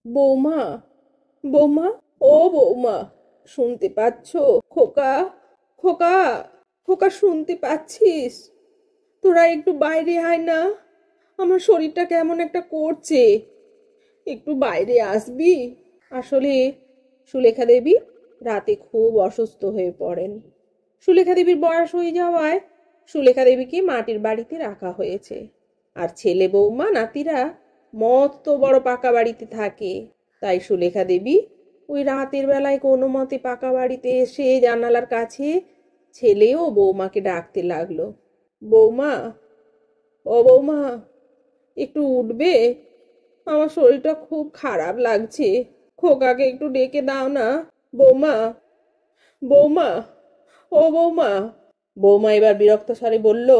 বৌমা, বৌমা, ও বৌমা, শুনতে পাচ্ছ? খোকা, খোকা, খোকা, শুনতে পাচ্ছিস? তোরা একটু বাইরে আয় না, আমার শরীরটা কেমন একটা করছে। একটু বাইরে আসবি? আসলে সুলেখা দেবী রাতে খুব অসুস্থ হয়ে পড়েন। সুলেখা দেবীর বয়স হয়ে যাওয়ায় সুলেখা দেবীকে মাটির বাড়িতে রাখা হয়েছে। আর ছেলে বৌমা নাতিরা মস্ত বড় পাকা বাড়িতে থাকে। তাই সুলেখা দেবী ওই রাতের বেলায় কোনো মতে পাকা বাড়িতে এসে জানালার কাছে ছেলে ও বৌমাকে ডাকতে লাগলো। বৌমা, ও বৌমা, একটু উঠবে? আমার শরীরটা খুব খারাপ লাগছে। খোকাকে একটু ডেকে দাও না। বৌমা, বৌমা, ও বৌমা। বৌমা এবার বিরক্ত স্বরে বলল,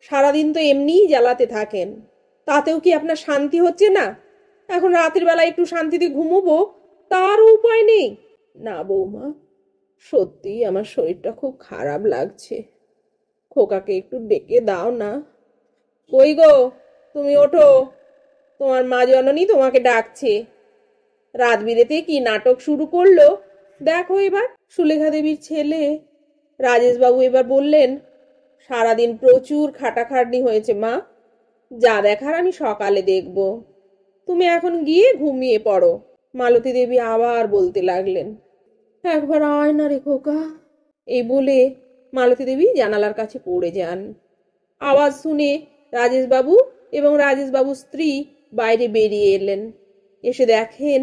সারাদিন তো এমনিই জ্বালাতে থাকেন, তাতেও কি আপনার শান্তি হচ্ছে না? এখন রাতের বেলা একটু শান্তিতে ঘুমোবো, তারও উপায় নেই। না বৌমা, সত্যিই আমার শরীরটা খুব খারাপ লাগছে। খোকাকে একটু ডেকে দাও না। কই গো, তুমি ওঠো, তোমার মা জননী তোমাকে ডাকছে। রাত বিরেতে কি নাটক শুরু করলো দেখো এবার। সুলেখা দেবীর ছেলে রাজেশবাবু এবার বললেন, সারাদিন প্রচুর খাটাখাটনি হয়েছে মা, যা দেখার আমি সকালে দেখব, তুমি এখন গিয়ে ঘুমিয়ে পড়ো। মালতী দেবী আবার বলতে লাগলেন, একবার আয় না রে খোকা। এই বলে মালতী দেবী জানালার কাছে পড়ে যান। আওয়াজ শুনে রাজেশবাবু এবং রাজেশবাবুর স্ত্রী বাইরে বেরিয়ে এলেন। এসে দেখেন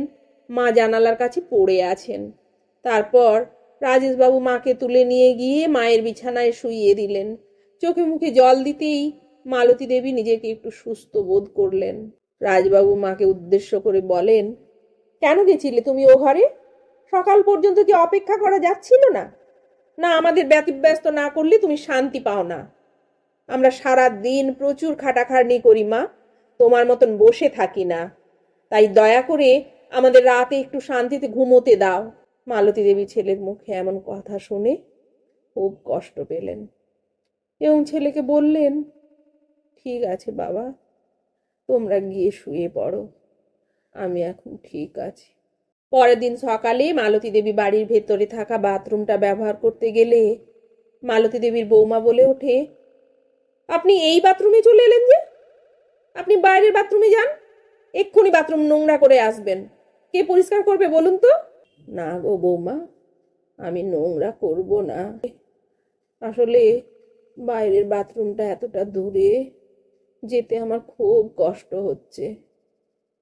মা জানালার কাছে পড়ে আছেন। তারপর রাজেশবাবু মাকে তুলে নিয়ে গিয়ে মায়ের বিছানায় শুইয়ে দিলেন। চোখে মুখে জল দিতেই মালতী দেবী নিজেকে একটু সুস্থ বোধ করলেন। রাজবাবু মাকে উদ্দেশ্য করে বলেন, কেন গেছিলে তুমি ও ঘরে? সকাল পর্যন্ত কি অপেক্ষা করা যাচ্ছিল না? না আমাদের ব্যতিব্যস্ত না করলে তুমি শান্তি পাও না? আমরা সারা দিন প্রচুর খাটাখাটনি করি মা, তোমার মতন বসে থাকি না। তাই দয়া করে আমাদের রাতে একটু শান্তিতে ঘুমোতে দাও। মালতী দেবী ছেলের মুখে এমন কথা শুনে খুব কষ্ট পেলেন এবং ছেলেকে বললেন, ঠিক আছে বাবা, তোমরা গিয়ে শুয়ে পড়ো, আমি এখন ঠিক আছি। পরের দিন সকালে মালতী দেবী বাড়ির ভেতরে থাকা বাথরুমটা ব্যবহার করতে গেলে মালতী দেবীর বৌমা বলে ওঠে, আপনি এই বাথরুমে চলে এলেন যে? আপনি বাইরের বাথরুমে যান, এক্ষুনি বাথরুম নোংরা করে আসবেন। কে পরিষ্কার করবে বলুন তো? না গো বৌমা, আমি নোংরা করব না। আসলে বাইরের বাথরুমটা এতটা দূরে, যেতে আমার খুব কষ্ট হচ্ছে।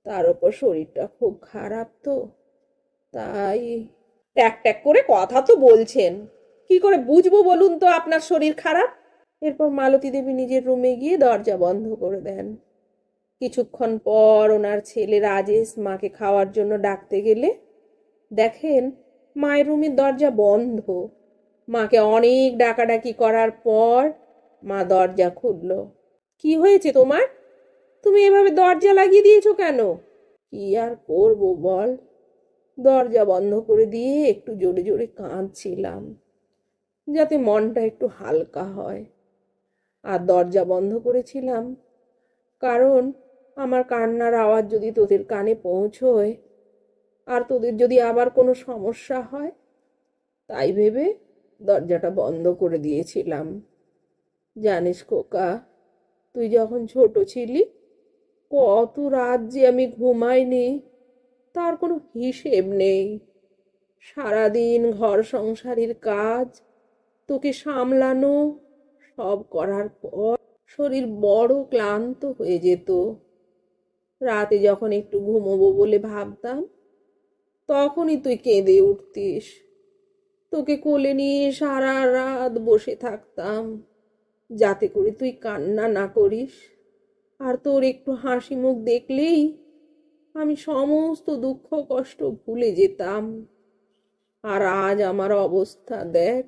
তার উপর শরীরটা খুব খারাপ তো, তাই। ট্যাক ট্যাক করে কথা তো বলছেন, কি করে বুঝবো বলুন তো আপনার শরীর খারাপ? এরপর মালতী দেবী নিজের রুমে গিয়ে দরজা বন্ধ করে দেন। কিছুক্ষণ পর ওনার ছেলে রাজেশ মাকে খাওয়ার জন্য ডাকতে গেলে দেখেন মায়ের রুমের দরজা বন্ধ। মাকে অনেক ডাকাডাকি করার পর মা দরজা খুলল। কি হয়েছে তোমার? তুমি এভাবে দরজা লাগিয়ে দিয়েছো কেন? কি আর করব বল, দরজা বন্ধ করে দিয়ে একটু জোরে জোরে কাঁদছিলাম, যাতে মনটা একটু হালকা হয়। আর দরজা বন্ধ করেছিলাম কারণ আমার কান্নার আওয়াজ যদি তোদের কানে পৌঁছয় আর তোদের যদি আবার কোনো সমস্যা হয়, তাই ভেবে দরজাটা বন্ধ করে দিয়েছিলাম। জানিস খোকা, তুই যখন ছোট ছিলি কত রাত যে আমি ঘুমাইনি তার কোনো হিসেব নেই। সারাদিন ঘর সংসারের কাজ, তোকে সামলানো, সব করার পর শরীর বড় ক্লান্ত হয়ে যেত। রাতে যখন একটু ঘুমোবো বলে ভাবতাম, তখনই তুই কেঁদে উঠতিস। তোকে কোলে নিয়ে সারা রাত বসে থাকতাম, যাতে করে তুই কান্না না করিস। আর তোর একটু হাসি মুখ দেখলেই আমি সমস্ত দুঃখ কষ্ট ভুলে যেতাম। আর আজ আমার অবস্থা দেখ।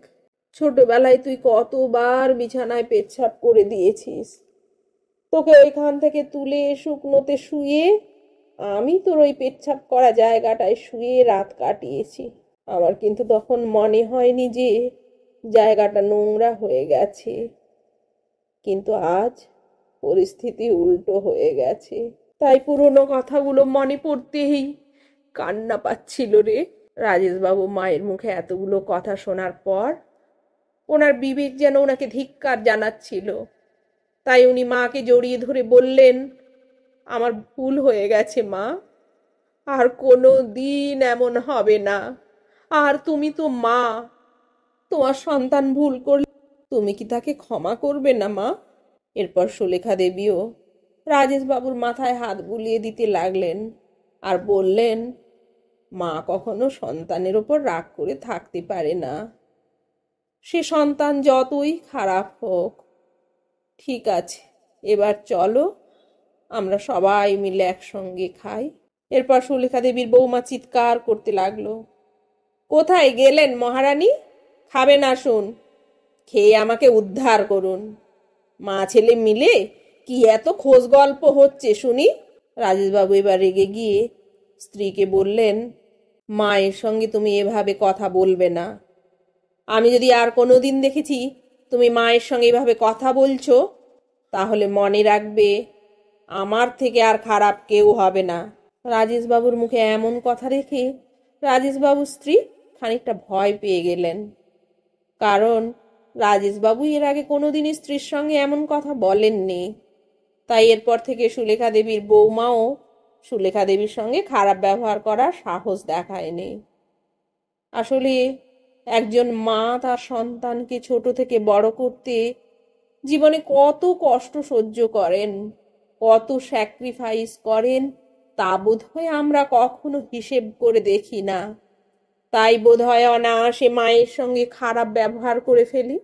ছোটবেলায় তুই কতবার বিছানায় পেচ্ছাপ করে দিয়েছিস। তোকে ওইখান থেকে তুলে শুকনোতে শুয়ে আমি তোর ওই পেচ্ছাপ করা জায়গাটায় শুয়ে রাত কাটিয়েছি। আমার কিন্তু তখন মনে হয়নি যে জায়গাটা নোংরা হয়ে গেছে, কিন্তু আজ পরিস্থিতি উল্টো হয়ে গেছে। তাই পুরনো কথাগুলো মনে পড়তেই কান্না পাচ্ছিল রে। রাজেশবাবু মায়ের মুখে এতগুলো কথা শোনার পর ওনার বিবেক যেন ওনাকে ধিক্কার জানাচ্ছিল। তাই উনি মাকে জড়িয়ে ধরে বললেন, আমার ভুল হয়ে গেছে মা, আর কোনো দিন এমন হবে না। আর তুমি তো মা, তোমার সন্তান ভুল করলে তুমি কি তাকে ক্ষমা করবে না মা? এরপর সুলেখা দেবীও রাজেশবাবুর মাথায় হাত বুলিয়ে দিতে লাগলেন আর বললেন, মা কখনো সন্তানের ওপর রাগ করে থাকতে পারে না, সে সন্তান যতই খারাপ হোক। ঠিক আছে, এবার চলো আমরা সবাই মিলে একসঙ্গে খাই। এরপর সুলেখা দেবীর বৌমা চিৎকার করতে লাগলো, কোথায় গেলেন মহারানী? খাবেন আসুন, খেয়ে আমাকে উদ্ধার করুন। মা ছেলে মিলে কি এত খোঁজ গল্প হচ্ছে শুনি? রাজেশবাবু এবার রেগে গিয়ে স্ত্রীকে বললেন, মায়ের সঙ্গে তুমি এভাবে কথা বলবে না। আমি যদি আর কোনো দিন দেখেছি তুমি মায়ের সঙ্গে এভাবে কথা বলছো, তাহলে মনে রাখবে আমার থেকে আর খারাপ কেউ হবে না। রাজেশবাবুর মুখে এমন কথা দেখে রাজেশবাবুর স্ত্রী খানিকটা ভয় পেয়ে গেলেন, কারণ রাজেশবাবু এর আগে কোনোদিনই স্ত্রীর সঙ্গে এমন কথা বলেননি। তাই এরপর থেকে সুলেখা দেবীর বৌমাও সুলেখা দেবীর সঙ্গে খারাপ ব্যবহার করার সাহস দেখায়নি। আসলে একজন মা তার সন্তানকে ছোট থেকে বড় করতে জীবনে কত কষ্ট সহ্য করেন, কত স্যাক্রিফাইস করেন, তা বোধহয় আমরা কখনো হিসেব করে দেখি না। তাই বোধহয় অনায়াসে মায়ের সঙ্গে খারাপ ব্যবহার করে ফেলি।